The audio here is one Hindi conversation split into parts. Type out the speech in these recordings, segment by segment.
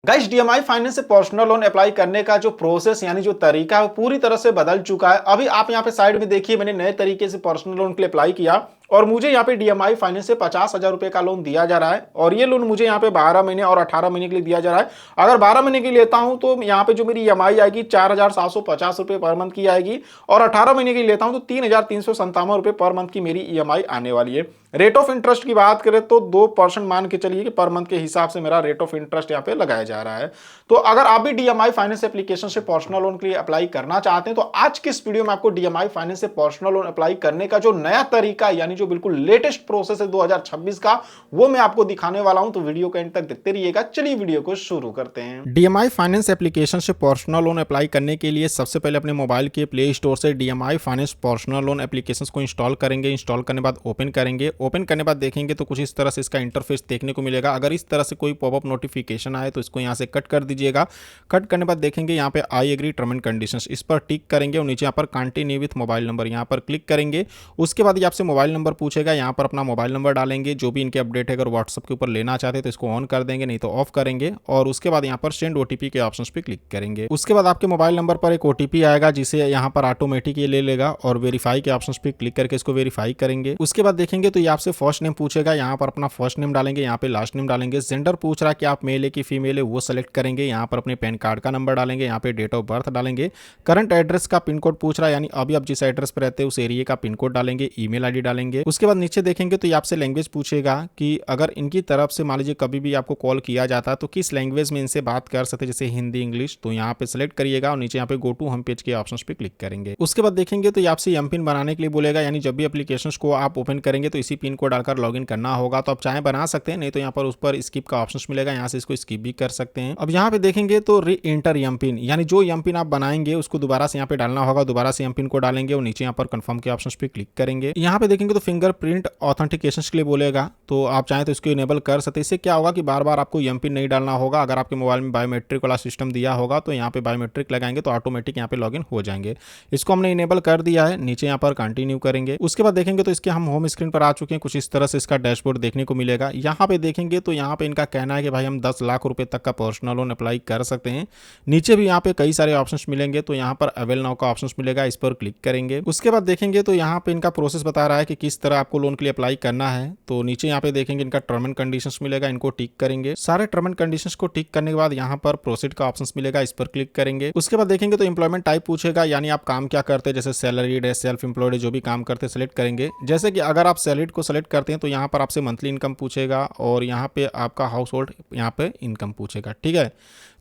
गाइस डीएमआई फाइनेंस से पर्सनल लोन अप्लाई करने का जो प्रोसेस यानी जो तरीका है वो पूरी तरह से बदल चुका है। अभी आप यहाँ पे साइड में देखिए मैंने नए तरीके से पर्सनल लोन के लिए अप्लाई किया और मुझे यहाँ पे डीएमआई फाइनेंस से 50,000 रुपए का लोन दिया जा रहा है और ये लोन मुझे यहाँ पे 12 महीने और 18 महीने के लिए दिया जा रहा है। अगर 12 महीने की लेता हूँ तो यहाँ पे जो मेरी ईएमआई आएगी 4,750 रुपए पर मंथ की आएगी और 18 महीने की लेता हूँ तो 3,357 रुपए पर मंथ की मेरी ईएमआई आने वाली है। रेट ऑफ इंटरेस्ट की बात करें तो 2% मान के चलिए कि पर मंथ के हिसाब से मेरा रेट ऑफ इंटरेस्ट यहाँ पे लगाया जा रहा है। तो अगर आप भी डीएमआई फाइनेंस एप्लीकेशन से पर्सनल लोन के लिए अप्लाई करना चाहते हैं तो आज की इस वीडियो में आपको डीएमआई फाइनेंस से पर्सनल लोन अप्लाई करने का जो नया तरीका यानी जो बिल्कुल लेटेस्ट प्रोसेस है 2026 का वो मैं आपको दिखाने वाला हूं। तो वीडियो को एंड तक देखते रहिएगा। चलिए वीडियो को शुरू करते हैं। डीएमआई फाइनेंस एप्लीकेशन से पर्सनल लोन अप्लाई करने के लिए सबसे पहले अपने मोबाइल के प्ले स्टोर से DMI finance personal loan application को इंस्टॉल करेंगे। इंस्टॉल करने बाद ओपन करेंगे। ओपन करने बाद देखेंगे तो कुछ इस तरह से इसका इंटरफेस देखने को मिलेगा। अगर इस तरह से कोई पॉपअप नोटिफिकेशन आए तो इसको यहाँ से कट कर दीजिएगा। कट करने बाद देखेंगे यहाँ पे I agree term and conditions, इस पर टिक करेंगे और नीचे यहाँ पर कंटिन्यू विथ मोबाइल नंबर यहाँ पर क्लिक करेंगे। उसके बाद ये आपसे मोबाइल नंबर पूछेगा, यहाँ पर अपना मोबाइल नंबर डालेंगे। जो भी इनके अपडेट है अगर व्हाट्सएप के ऊपर लेना चाहते हैं तो इसको ऑन कर देंगे, नहीं तो ऑफ करेंगे और उसके बाद यहाँ पर सेंड ओटीपी के ऑप्शन पे क्लिक करेंगे। उसके बाद आपके मोबाइल नंबर पर एक ओटीपी आएगा जिसे यहाँ पर ऑटोमेटिक ये ले लेगा और वेरीफाई के ऑप्शन पे क्लिक करके इसको वेरीफाई करेंगे। उसके बाद देखेंगे तो ये आपसे फर्स्ट नेम पूछेगा, यहाँ पर अपना फर्स्ट नेम डालेंगे, यहाँ पे लास्ट नेम डालेंगे। जेंडर पूछ रहा है कि आप मेल है कि फीमेल है वो सेलेक्ट करेंगे। यहाँ पर अपने पैन कार्ड का नंबर डालेंगे, यहाँ पे डेट ऑफ बर्थ डालेंगे। करंट एड्रेस का पिन कोड पूछ रहा है यानी अभी आप जिस एड्रेस पर रहते हैं उस एरिया का पिन कोड डालेंगे। ईमेल आईडी डालेंगे। उसके बाद नीचे देखेंगे तो ये आपसे लैंग्वेज पूछेगा कि अगर इनकी तरफ से मान लीजिए कभी भी आपको कॉल किया जाता है तो किस लैंग्वेज में इनसे बात कर सकते हैं, जैसे हिंदी इंग्लिश, तो यहाँ पे सेलेक्ट करिएगा और नीचे यहाँ पे गो टू होम पेज के ऑप्शन पे क्लिक करेंगे। उसके बाद देखेंगे तो ये आपसे एम पिन बनाने के लिए बोलेगा, यानी जब भी एप्लीकेशन को आप ओपन करेंगे तो इसी पिन को डालकर लॉगिन करना होगा। तो आप चाहे बना सकते हैं, नहीं तो यहाँ पर उस पर स्किप का ऑप्शन मिलेगा, यहाँ से इसको स्किप भी कर सकते हैं। अब यहाँ पे देखेंगे तो री एंटर एम पिन, यानी जो एम पिन आप बनाएंगे उसको दोबारा से यहाँ पे डालना होगा। दोबारा से एम पिन को डालेंगे और नीचे यहाँ पर कंफर्म के ऑप्शन पे क्लिक करेंगे। यहाँ पे देखेंगे तो फिंगरप्रिंट ऑथेंटिकेशन के लिए बोलेगा, तो आप चाहें तो इसको इनेबल कर सकते हैं। इससे क्या होगा कि बार बार आपको एम पिन नहीं डालना होगा। अगर आपके मोबाइल में बायोमेट्रिक वाला सिस्टम दिया होगा तो यहाँ पे बायोमेट्रिक लगाएंगे तो ऑटोमेटिक यहाँ पे लॉगिन हो जाएंगे। इसको हमने इनेबल कर दिया है। नीचे यहाँ पर कंटिन्यू करेंगे। उसके बाद देखेंगे तो इसके हम होम स्क्रीन पर आ चुके हैं। कुछ इस तरह से इसका डैशबोर्ड देखने को मिलेगा। यहाँ पे देखेंगे तो यहाँ पे इनका कहना है कि भाई हम 10 लाख रुपए तक का पर्सनल लोन अप्लाई कर सकते हैं। नीचे भी यहाँ पे कई सारे ऑप्शन मिलेंगे, तो यहाँ पर अवेल नाउ का ऑप्शन मिलेगा, इस पर क्लिक करेंगे। उसके बाद देखेंगे तो यहाँ पे इनका प्रोसेस बता रहा है कि किस तरह आपको लोन के लिए अप्लाई करना है। तो नीचे यहाँ पे देखेंगे इनका टर्म एंड कंडीशंस मिलेगा, इनको टिक करेंगे। सारे टर्म एंड कंडीशंस को टिक करने के बाद यहाँ पर प्रोसीड का ऑप्शन मिलेगा, इस पर क्लिक करेंगे। उसके बाद देखेंगे तो एम्प्लॉयमेंट टाइप पूछेगा, यानी आप काम क्या करते हैं, जैसे सैलरीड है, सेल्फ एम्प्लॉयड है, जो भी काम करते हैं सेलेक्ट करेंगे। जैसे कि अगर आप सैलरीड को सेलेक्ट करते हैं तो यहाँ पर आपसे मंथली इनकम पूछेगा और यहाँ पे आपका हाउस होल्ड यहाँ पे इनकम पूछेगा। ठीक है,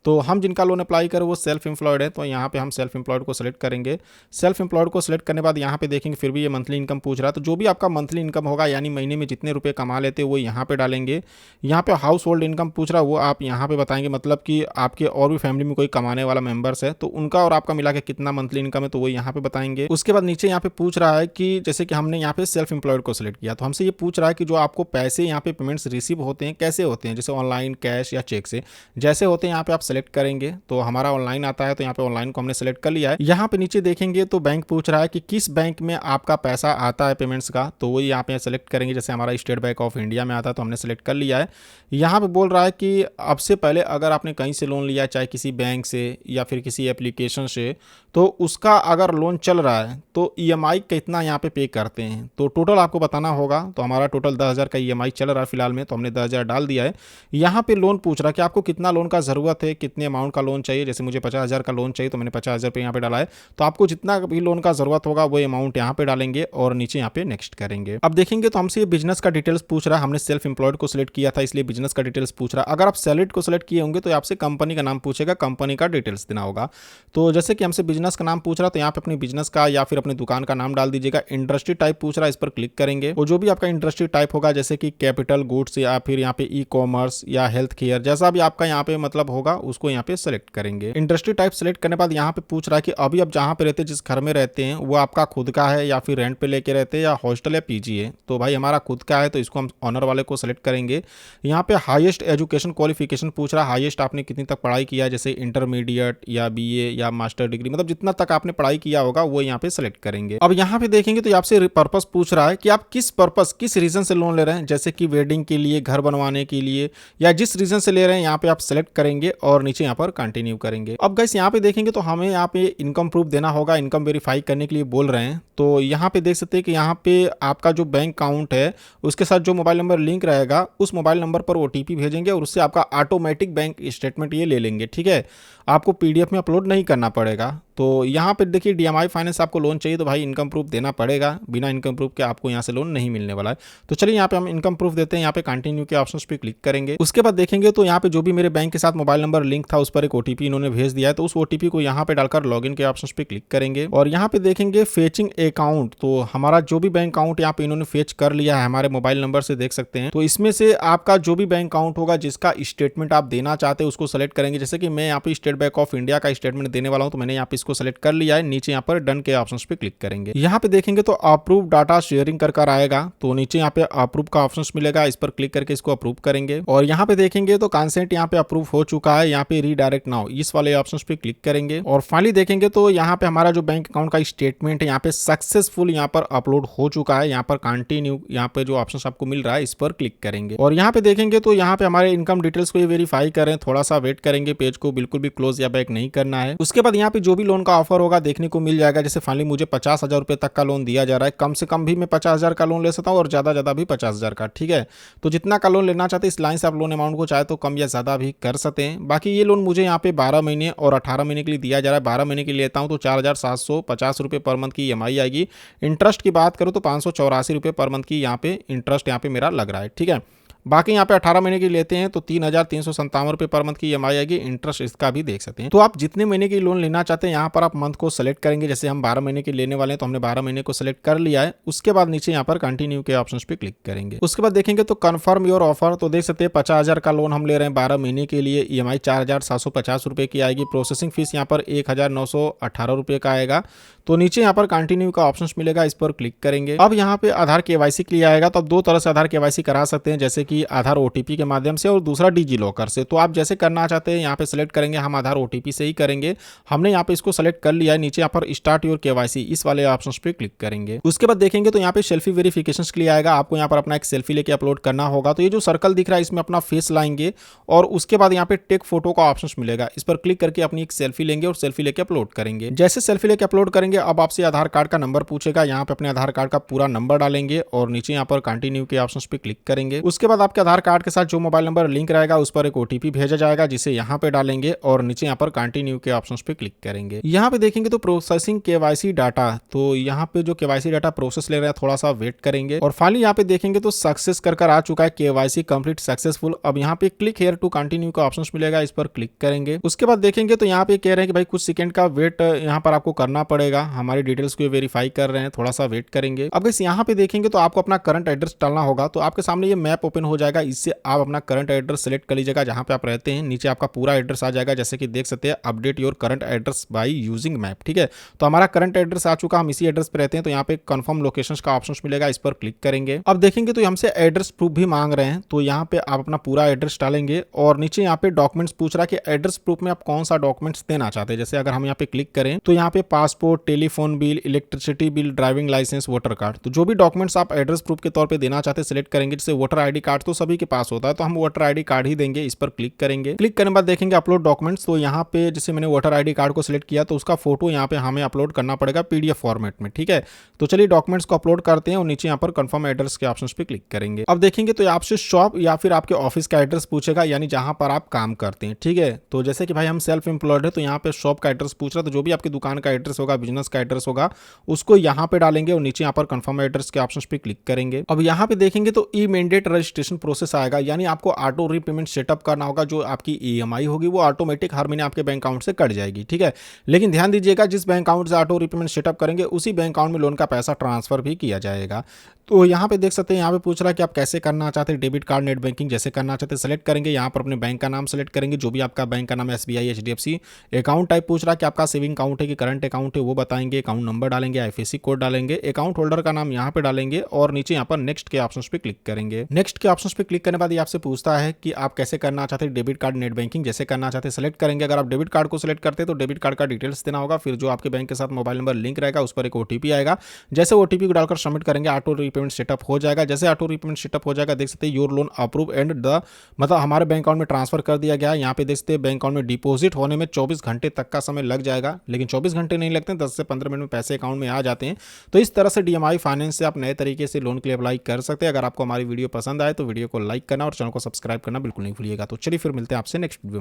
तो हम जिनका लोन अप्लाई करें वो सेल्फ एम्प्लॉयड है, तो यहाँ पे हम सेल्फ एम्प्लॉयड को सेलेक्ट करेंगे। सेल्फ एम्प्लॉयड को सेलेक्ट करने के बाद यहाँ पे देखेंगे फिर भी ये मंथली इनकम पूछ रहा है, तो जो भी आपका मंथली इनकम होगा यानी महीने में जितने रुपए कमा लेते हैं वो यहाँ पे डालेंगे। यहाँ पे हाउस होल्ड इनकम पूछ रहा है, वो आप यहाँ पे बताएंगे, मतलब कि आपके और भी फैमिली में कोई कमाने वाला मेंबर्स है तो उनका और आपका मिला के कितना मंथली इनकम है तो वो यहाँ पे बताएंगे। उसके बाद नीचे यहाँ पे पूछ रहा है कि जैसे कि हमने यहाँ पे सेल्फ एम्प्लॉयड को सिलेक्ट किया तो हमसे ये पूछ रहा है कि जो आपको पैसे यहाँ पे पेमेंट्स रिसीव होते हैं कैसे होते हैं, जैसे ऑनलाइन, कैश या चेक से जैसे होते हैं यहाँ पे आप सेलेक्ट करेंगे। तो हमारा ऑनलाइन आता है तो यहाँ पे ऑनलाइन को हमने सेलेक्ट कर लिया है। यहाँ पे नीचे देखेंगे तो बैंक पूछ रहा है कि किस बैंक में आपका पैसा आता है पेमेंट्स का, तो वो यहाँ पे सेलेक्ट करेंगे। जैसे हमारा स्टेट बैंक ऑफ इंडिया में आता है तो हमने सेलेक्ट कर लिया है। यहाँ पे बोल रहा है कि अब से पहले अगर आपने कहीं से लोन लिया, चाहे किसी बैंक से या फिर किसी एप्लीकेशन से, तो उसका अगर लोन चल रहा है तो ईएमआई कितना यहाँ पे करते हैं, तो टोटल आपको बताना होगा। तो हमारा टोटल 10,000 का ईएमआई चल रहा है फिलहाल में, तो हमने 10,000 डाल दिया है। यहाँ पे लोन पूछ रहा है कि आपको कितना लोन का जरूरत है, कितने अमाउंट का लोन चाहिए। जैसे मुझे 50,000 का लोन चाहिए तो मैंने 50,000 रुपये यहाँ पे डाला है। तो आपको जितना भी लोन का जरूरत होगा वो अमाउंट यहाँ पे डालेंगे और नीचे यहाँ पे नेक्स्ट करेंगे। अब देखेंगे तो हमसे ये बिजनेस का डिटेल्स पूछ रहा है। हमने सेल्फ एम्प्लॉयड को सिलेक्ट किया था इसलिए बिजनेस का डिटेल्स पूछ रहा है। अगर आप सैलरीड को सिलेक्ट किए होंगे तो आपसे कंपनी का नाम पूछेगा, कंपनी का डिटेल्स देना होगा। तो जैसे कि हमसे बिजनेस का नाम पूछ रहा है तो यहाँ पे अपनी बिजनेस का या फिर अपनी दुकान का नाम डाल दीजिएगा। इंडस्ट्री टाइप पूछ रहा है, इस पर क्लिक करेंगे और जो भी आपका इंडस्ट्री टाइप होगा जैसे कि कैपिटल गुड्स या फिर यहाँ पे ई कॉमर्स या हेल्थ केयर, जैसा भी आपका यहाँ पे मतलब होगा उसको यहाँ पे सेलेक्ट करेंगे। इंडस्ट्री टाइप सेलेक्ट करने के बाद यहाँ पे पूछ रहा है कि अभी आप जहाँ पे रहते हैं, जिस घर में रहते हैं वो आपका खुद का है या फिर रेंट पे लेके रहते हैं या हॉस्टल या पीजी है, तो भाई हमारा खुद का है तो इसको हम ऑनर वाले को सेलेक्ट करेंगे। यहाँ पे हाईएस्ट एजुकेशन क्वालिफिकेशन पूछ रहा है, हाईएस्ट आपने कितनी तक पढ़ाई किया है, जैसे इंटरमीडिएट या बीए या मास्टर डिग्री, मतलब जितना तक आपने पढ़ाई किया होगा वो यहाँ पे सेलेक्ट करेंगे। अब यहाँ पे देखेंगे तो आपसे पर्पस पूछ रहा है कि आप किस पर्पस किस रीजन से लोन ले रहे हैं, जैसे कि वेडिंग के लिए, घर बनवाने के लिए, या जिस रीजन से ले रहे हैं यहाँ पे आप सेलेक्ट करेंगे और नीचे यहाँ पर कंटिन्यू करेंगे। अब गाइस यहाँ पे देखेंगे तो हमें यहाँ पे इनकम प्रूफ देना होगा, इनकम वेरीफाई करने के लिए बोल रहे हैं। तो यहाँ पे देख सकते हैं कि यहाँ पे आपका जो बैंक अकाउंट है उसके साथ जो मोबाइल नंबर लिंक रहेगा उस मोबाइल नंबर पर ओटीपी भेजेंगे और उससे आपका ऑटोमेटिक बैंक स्टेटमेंट ये ले लेंगे। ठीक है, आपको पीडीएफ में अपलोड नहीं करना पड़ेगा। तो यहाँ पे देखिए डीएमआई फाइनेंस आपको लोन चाहिए तो भाई इनकम प्रूफ देना पड़ेगा, बिना इनकम प्रूफ के आपको यहाँ से लोन नहीं मिलने वाला है। तो चलिए यहाँ पे हम इनकम प्रूफ देते हैं, यहाँ पे कंटिन्यू के ऑप्शंस पे क्लिक करेंगे। उसके बाद देखेंगे तो यहाँ पे जो भी मेरे बैंक के साथ मोबाइल नंबर लिंक था उस पर एक ओटीपी इन्होंने भेज दिया है, तो उस ओटीपी को यहाँ पे डालकर लॉगिन के ऑप्शंस पे क्लिक करेंगे और यहाँ पे देखेंगे फेचिंग अकाउंट। तो हमारा जो भी बैंक अकाउंट यहाँ पे इन्होंने फेच कर लिया है हमारे मोबाइल नंबर से, देख सकते हैं। तो इसमें से आपका जो भी बैंक अकाउंट होगा जिसका स्टेटमेंट आप देना चाहते हैं उसको सेलेक्ट करेंगे। जैसे कि मैं यहाँ पे स्टेट बैंक ऑफ इंडिया का स्टेटमेंट देने वाला हूँ तो मैंने यहाँ पे इसको सेलेक्ट कर लिया है। नीचे यहाँ पर डन के ऑप्शंस पे क्लिक करेंगे। यहाँ पे देखेंगे तो अप्रूव डाटा शेयरिंग कर आएगा, तो नीचे यहाँ पे अप्रूव का ऑप्शंस मिलेगा, इस पर क्लिक करके इसको अप्रूव करेंगे और यहाँ पे देखेंगे तो कंसेंट यहाँ पे अप्रूव हो चुका है। यहाँ पे रीडायरेक्ट नाउ इस वाले ऑप्शंस पे क्लिक करेंगे और फाइनली देखेंगे तो यहाँ पे हमारा जो बैंक अकाउंट का स्टेटमेंट है यहाँ पे सक्सेसफुल यहाँ पर अपलोड हो चुका है। यहाँ पर कंटिन्यू यहाँ पे जो ऑप्शंस आपको मिल रहा है इस पर क्लिक करेंगे और यहाँ पे देखेंगे तो यहाँ पे हमारे इनकम डिटेल्स को वेरीफाई करें, थोड़ा सा वेट करेंगे, पेज को बिल्कुल भी क्लोज या बैक नहीं करना है। उसके बाद यहाँ पे जो भी लोन का ऑफर होगा देखने को मिल जाएगा। जैसे फाइनली मुझे 50,000 रुपए तक का लोन दिया जा रहा है, कम से कम भी मैं 50,000 का लोन ले सकता हूँ और ज्यादा भी 50,000 का। ठीक है, तो जितना का लोन लेना चाहते हैं इस लाइन से आप लोन अमाउंट को चाहे तो कम या ज्यादा भी कर सकते हैं। बाकी ये लोन मुझे यहाँ पे 12 महीने और 18 महीने के लिए दिया जा रहा है। 12 महीने के लिए लेता हूँ तो 4,750 रुपए पर मंथ की ईएमआई आएगी। इंटरेस्ट की बात करूँ तो 584 रुपए पर मंथ की यहाँ पे इंटरेस्ट यहाँ पे मेरा लग रहा है। ठीक है, बाकी यहाँ पे 18 महीने की लेते हैं तो 3,357 रुपए पर मंथ की ईएमआई आएगी। इंटरेस्ट इसका भी देख सकते हैं। तो आप जितने महीने की लोन लेना चाहते हैं यहाँ पर आप मंथ को सेलेक्ट करेंगे। जैसे हम 12 महीने की लेने वाले हैं तो हमने 12 महीने को सेलेक्ट कर लिया है। उसके बाद नीचे यहाँ पर कंटिन्यू के ऑप्शन पे क्लिक करेंगे। उसके बाद देखेंगे तो कन्फर्म योर ऑफर, तो देख सकते हैं 50,000 का लोन हम ले रहे हैं 12 महीने के लिए। ईएमआई 4,750 रुपए की आएगी। प्रोसेसिंग फीस यहाँ पर 1,918 रुपए का आएगा। तो नीचे यहाँ पर कंटिन्यू का ऑप्शन मिलेगा, इस पर क्लिक करेंगे। अब यहाँ पे आधार केवाईसी के लिए आएगा, तो आप दो तरह से आधार केवाईसी करा सकते हैं, जैसे कि आधार ओटीपी के माध्यम से और दूसरा डिजी लॉकर से। तो आप जैसे करना चाहते हैं यहाँ पे सेलेक्ट करेंगे। हम आधार ओटीपी से ही करेंगे, हमने यहाँ पे इसको सेलेक्ट कर लिया है। नीचे यहाँ पर स्टार्ट योर केवाईसी इस वाले ऑप्शन पे क्लिक करेंगे। उसके बाद देखेंगे तो यहाँ पे सेल्फी वेरिफिकेशन के लिए आएगा। आपको यहाँ पर अपना एक सेल्फी लेके अपलोड करना होगा। तो ये जो सर्कल दिख रहा है इसमें अपना फेस लाएंगे और उसके बाद यहाँ पे टेक फोटो का ऑप्शन मिलेगा, इस पर क्लिक करके अपनी एक सेल्फी लेंगे और सेल्फी लेके अपलोड करेंगे। जैसे सेल्फी लेके अपलोड करेंगे अब आपसे आधार कार्ड का नंबर पूछेगा। यहाँ पे अपने आधार कार्ड का पूरा नंबर डालेंगे और नीचे यहाँ पर कंटिन्यू के ऑप्शंस पे क्लिक करेंगे। उसके बाद आपके आधार कार्ड के साथ जो मोबाइल नंबर लिंक रहेगा उस पर एक ओटीपी भेजा जाएगा, जिसे यहाँ पे डालेंगे और नीचे यहाँ पर कंटिन्यू के ऑप्शंस पे क्लिक करेंगे। यहाँ पे देखेंगे तो प्रोसेसिंग केवाईसी डाटा, तो यहाँ पे जो केवाईसी डाटा प्रोसेस ले रहा है थोड़ा सा वेट करेंगे और फाइनली यहाँ पे देखेंगे तो सक्सेस कर आ चुका है, केवाईसी कंप्लीट सक्सेसफुल। अब यहाँ पे क्लिक हेयर टू कंटिन्यू का ऑप्शन मिलेगा, इस पर क्लिक करेंगे। उसके बाद देखेंगे तो यहाँ पे कह रहे हैं कि भाई कुछ सेकंड का वेट यहाँ पर आपको करना पड़ेगा, हमारी डिटेल्स को वेरीफाई कर रहे हैं, थोड़ा सा वेट करेंगे। अब इस यहाँ पे देखेंगे तो आपको अपना करंट एड्रेस डालना होगा। तो आपके सामने ये मैप ओपन हो जाएगा, इससे आप अपना करंट एड्रेस सेलेक्ट कर लीजिएगा जहां पे आप रहते हैं। नीचे आपका पूरा एड्रेस आ जाएगा, जैसे कि देख सकते हैं update your current address by using map. ठीक है, तो हमारा करंट एड्रेस आ चुका, हम इसी एड्रेस पे रहते हैं। तो यहाँ पे कंफर्म लोकेशंस का ऑप्शन मिलेगा, इस पर क्लिक करेंगे। अब देखेंगे तो हमसे एड्रेस प्रूफ भी मांग रहे हैं, तो यहाँ पे आप अपना पूरा एड्रेस डालेंगे और नीचे यहाँ पे डॉक्यूमेंट्स पूछ रहा है कि एड्रेस प्रूफ में आप कौन सा डॉक्यूमेंट्स देना चाहते हैं। जैसे अगर हम यहाँ पे क्लिक करें तो यहाँ पे passport, telephone bill, electricity bill, driving licence, voter card, तो जो भी डॉक्यूमेंट्स आप एड्रेस प्रूफ के तौर पे देना चाहते हैं सिलेक्ट करेंगे। जैसे वोटर आईडी कार्ड तो सभी के पास होता है, तो हम वोटर आईडी कार्ड ही देंगे, इस पर क्लिक करेंगे। क्लिक करने के बाद देखेंगे अपलोड डॉक्यूमेंट्स, तो यहाँ पे जैसे मैंने वोटर आईडी कार्ड को सिलेक्ट किया तो उसका फोटो यहाँ पे हमें अपलोड करना पड़ेगा पीडीएफ फॉर्मेट में। ठीक है, तो चलिए डॉक्यूमेंट्स को अपलोड करते हैं और नीचे यहाँ पर कंफर्म एड्रेस के ऑप्शन पे क्लिक करेंगे। अब देखेंगे तो आपसे शॉप या फिर आपके ऑफिस का एड्रेस पूछेगा, यानी जहां पर आप काम करते हैं। ठीक है, तो जैसे कि भाई हम सेल्फ एम्प्लॉयड है तो यहाँ पे शॉप का एड्रेस पूछ रहा है, तो जो भी आपकी दुकान का एड्रेस होगा, बिजनेस का एड्रेस होगा, उसको यहाँ पे डालेंगे और नीचे यहाँ पर कंफर्म एड्रेस के ऑप्शन पे क्लिक करेंगे। अब यहाँ पे देखेंगे तो e mandate registration automation process आएगा, यानी आपको ऑटो रीपेमेंट सेटअप करना होगा। जो आपकी ईएमआई होगी वो ऑटोमेटिक हर महीने आपके बैंक अकाउंट से कट जाएगी, ठीक है। लेकिन ध्यान दीजिएगा, जिस बैंक अकाउंट से ऑटो रीपेमेंट सेटअप करेंगे उसी बैंक अकाउंट में लोन का पैसा ट्रांसफर भी किया जाएगा। तो यहाँ पे देख सकते हैं, यहाँ पे पूछ रहा है कि आप कैसे करना चाहते हैं, डेबिट कार्ड, नेट बैंकिंग जैसे करना चाहते हैं सेलेक्ट करेंगे। यहाँ पर अपने बैंक का नाम सेलेक्ट करेंगे, जो भी आपका बैंक का नाम है, एसबीआई, एचडीएफसी। अकाउंट टाइप पूछ रहा है कि आपका सेविंग अकाउंट है कि करंट अकाउंट है, वो बताएंगे। अकाउंट नंबर डालेंगे, आईएफएससी कोड डालेंगे, अकाउंट होल्डर का नाम यहाँ पे डालेंगे और नीचे यहाँ पर नेक्स्ट के ऑप्शन पे क्लिक करेंगे। नेक्स्ट के ऑप्शन पे क्लिक करने के बाद ये आपसे पूछता है कि आप कैसे करना चाहते हैं, डेबिट कार्ड, नेट बैंकिंग जैसे करना चाहते हैं सेलेक्ट करेंगे। अगर आप डेबिट कार्ड को सिलेक्ट करते हैं तो डेबिट कार्ड का डिटेल्स देना होगा, फिर जो आपके बैंक के साथ मोबाइल नंबर लिंक रहेगा उस पर एक ओटीपी आएगा। जैसे ओटीपी को डालकर सबमिट करेंगे ऑटो रीपेमेंट सेटअप हो जाएगा। जैसे ऑटो रीपेमेंट सेटअप हो जाएगा, देख सकते हैं your loan approve and the मतलब हमारे बैंक अकाउंट में ट्रांसफर कर दिया गया है। यहाँ पे देख सकते हैं बैंक अकाउंट में डिपॉजिट होने में 24 घंटे तक का समय लग जाएगा, लेकिन 24 घंटे नहीं लगते, 10 से 15 मिनट में पैसे अकाउंट में आ जाते हैं। तो इस तरह से डीएमआई फाइनेंस से आप नए तरीके से लोन के लिए अप्लाई कर सकते हैं। अगर आपको हमारी वीडियो पसंद आए तो वीडियो को लाइक करना और चैनल को सब्सक्राइब करना बिल्कुल नहीं भूलिएगा। तो चलिए फिर मिलते हैं आपसे नेक्स्ट वीडियो में।